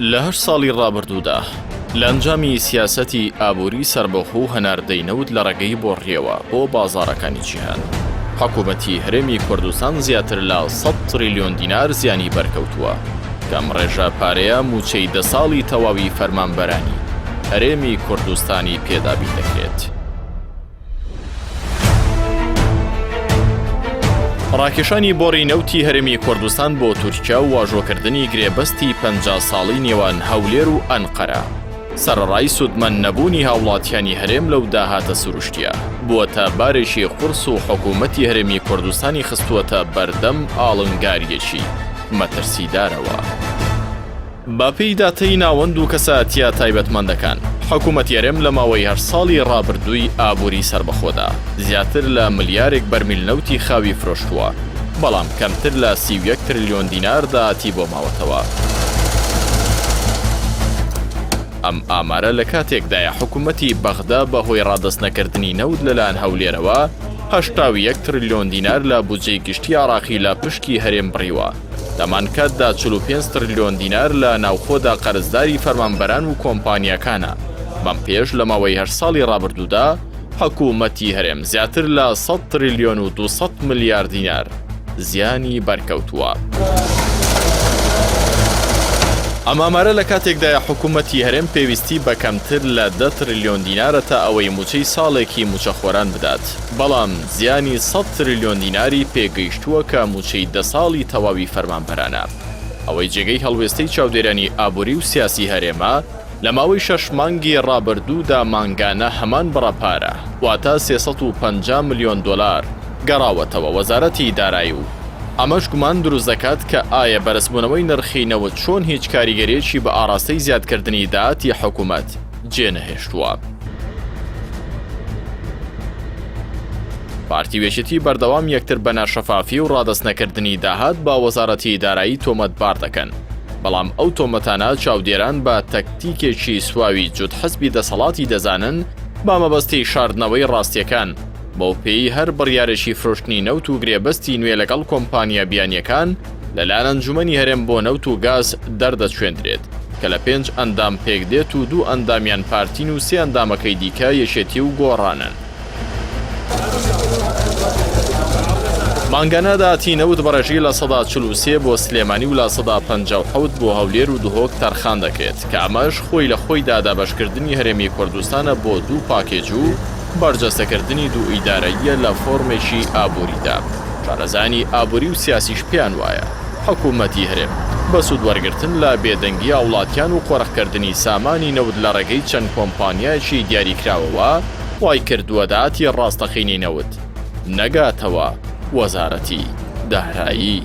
لە 8 ساڵی ڕابردوودا لە ئەنجامی سیاسەتی ئابووری سەربەخۆ و هەناردەینەوت لە ڕێگەی بۆڕیەوە بۆ بازاڕەکانی جیهان، حکوومەتی هەرێمی کوردستان زیاتر لە 100 تریلیۆن دینار زیانی بەرکەوتووە کە ئەم ڕێژە پارەیە موچەی 10 ساڵی تەواوی فەرمانبەرانی هەرێمی کوردستانی پێدابی دەکرێت. ڕاکێشانی بۆڕی نەوتی هەرێمی کوردستان بۆ تورکیا و واژۆکردنی گرێبەستی 50 ساڵی نێوان هەولێر و ئەنقەرە سەرڕای سودمەند نەبوونی هاوڵاتیانی هەرێم لەو داهاتە سروشتیە بووەتە بارێکی قورس و حکوومەتی هەرێمی کوردستانی خستووەتە بەردەم ئاڵنگاریەکی مەترسیدارەوە. باپەی داتەی ناوەند و کەسایەتیە تایبەتمەندەکان، حکوومەتی هەرێم لە ماوەی 8 ساڵی ڕابردووی ئابووری سەربەخۆدا زیاتر لە ملیارێک بەرمیل نەوتی خاوی فرۆشتووە، بەڵام کەمتر لە 31 تریلیۆن دینار داهاتی بۆ ماوەتەوە. ئەم ئامارە لە کاتێکدایە حکوومەتی بەغدا بەهۆی ڕادەستنەکردنی نەوت لەلایەن هەولێرەوە 81 تریلیۆن دینار لە بودجەی گشتی عێراقی لە پشکی هەرێم بڕیوە. لەمان کاتدا 45 تریلیۆن دینار لە ناوخۆدا قەرزداری فەرمانبەران و کۆمپانیاکانە. بەم پێش لە ماوەی 8 ساڵی ڕابردوودا حکوومەتی هەرێم زیاتر لە 100 تریلیۆن و 200 ملیار دینار زیانی بەرکەوتووە. ئەم ئامارە لە کاتێکدایە حکوومەتی هەرێم پێویستی بە کەمتر لە 10 تریلیۆن دینارە تا ئەوەی موچەی ساڵێکی موچەخۆران بدات، بەڵام زیانی 100 تریلیۆن دیناری پێگەیشتووە کە موچەی 10 ساڵی تەواوی فەرمانبەرانە. ئەوەی جێگەی هەڵوێستەی چاودێرانی ئابووری و سیاسی هەرێمە لە ماوەی 6 مانگی ڕابردوودا مانگانە هەمان بڕەپارە واتە 350 ملیۆن دۆلار گەڕاوەتەوە وەزارەتی دارایی و ئەمەش گومان دروست دەکات کە ئایا بەرزبوونەوەی نرخی نەوت چۆن هیچ کاریگەریەکی بە ئاراستەی زیادکردنی داهاتی حکوومەت جێنەهێشتووە. پارتیوێژێتی بەردەوام یەکتر بە ناشەفافی و ڕادەستنەکردنی داهات با وەزارەتی دارایی تۆمەتبار دەکەن، بەڵام ئەو تۆمەتانە چاودێران بە تەکتیکێکی سواوی جوت حزبی دەسەڵاتی دەزانن با مەبەستی شاردنەوەی ڕاستیەکان بۆ پێی هەر بڕیارێکی فرۆشتنی نەوت و گرێبەستی نوێ لەگەڵ کۆمپانیا بیانیەکان لەلایەن ئەنجومەنی هەرێم بۆ نەوت و گاز دەردەچوێندرێت کە لە 5 ئەندام پێک دێت و 2 ئەندامیان پارتین و 3 ئەندامەکەی دیکە یەشێتی و گۆڕانن. مانگانە داهاتی نەوت بەڕێژی لە 43 بۆ سلێمانی و لە 57 بۆ هەولێر و دهۆک تەرخان دەکرێت کە ئەمەش خۆی لە خۆی دادابەشکردنی هەرێمی کوردستانە بۆ 2 پاکێج و بەرجەستەکردنی 2 ئیدارەیە لە فۆرمێکی ئابووریدا. شارەزانی ئابووری و سیاسیش پێیان وایە حکوومەتی هەرێم بە سوود وەرگرتن لە بێدەنگی هاوڵاتیان و قۆڕەخکردنی سامانی نەوت لە ڕێگەی چەند کۆمپانیایەکی دیاریکراوەوە وای کردووە داهاتی ڕاستەقینی نەوت نەگاتەوە وەزارەتی دارایی.